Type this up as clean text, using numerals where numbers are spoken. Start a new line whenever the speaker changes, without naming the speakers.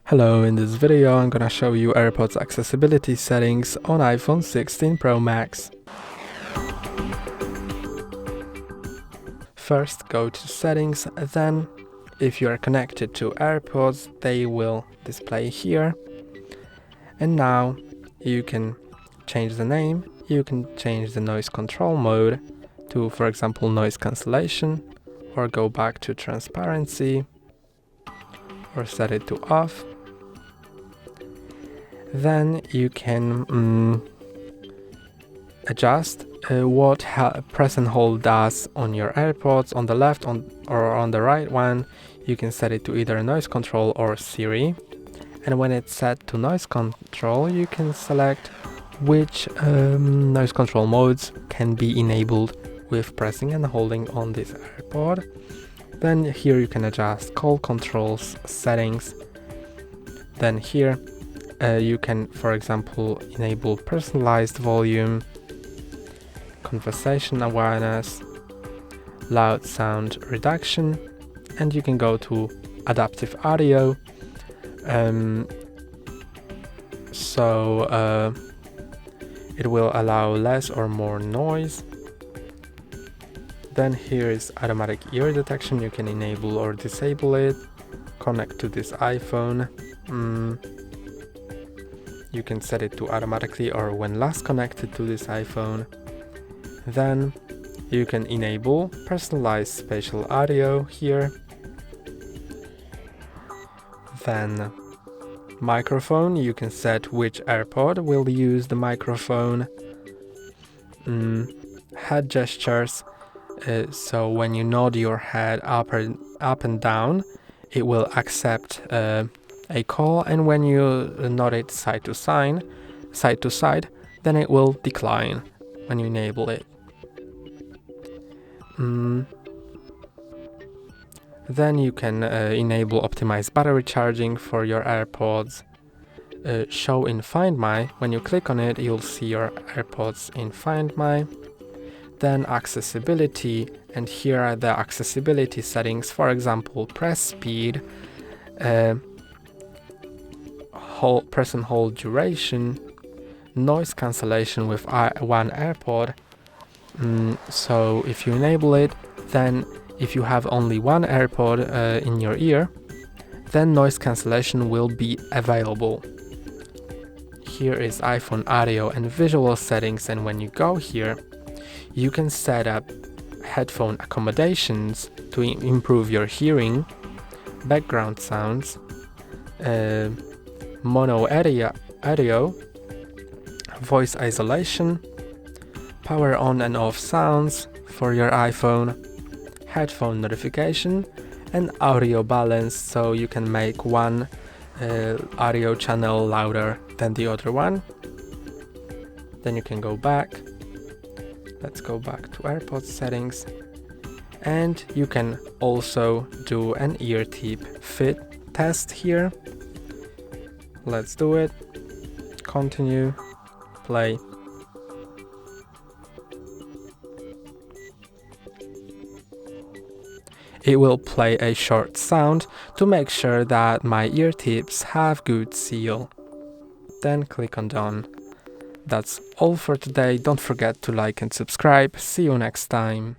Hello, in this video I'm gonna show you AirPods accessibility settings on iPhone 16 Pro Max. First go to settings, then if you are connected to AirPods they will display here. And now you can change the name, you can change the noise control mode to, for example, noise cancellation, or go back to transparency, or set it to off. Then you can adjust what press and hold does on your AirPods, on the left or on the right one. You can set it to either noise control or Siri. And when it's set to noise control, you can select which noise control modes can be enabled with pressing and holding on this AirPod. Then here you can adjust call controls, settings. Then here you can, for example, enable personalized volume, conversation awareness, loud sound reduction, and you can go to adaptive audio. It will allow less or more noise. Then here is automatic ear detection. You can enable or disable it. Connect to this iPhone. You can set it to automatically or when last connected to this iPhone. Then you can enable personalized spatial audio here. Then microphone, you can set which AirPod will use the microphone. Head gestures, so when you nod your head up and down, it will accept a call, and when you nod it side to side, then it will decline when you enable it. Then you can enable optimized battery charging for your AirPods. Show in Find My. When you click on it, you'll see your AirPods in Find My. Then accessibility, and here are the accessibility settings. For example, press speed, press and hold duration, noise cancellation with one AirPod. So if you enable it, then if you have only one AirPod in your ear, then noise cancellation will be available. Here is iPhone audio and visual settings, and when you go here, you can set up headphone accommodations to improve your hearing, background sounds, mono audio, voice isolation, power on and off sounds for your iPhone, headphone notification, and audio balance, so you can make one audio channel louder than the other one. Then you can go back. Let's go back to AirPods settings, and you can also do an ear tip fit test here. Let's do it. Continue, play. It will play a short sound to make sure that my ear tips have good seal. Then click on Done. That's all for today. Don't forget to like and subscribe. See you next time.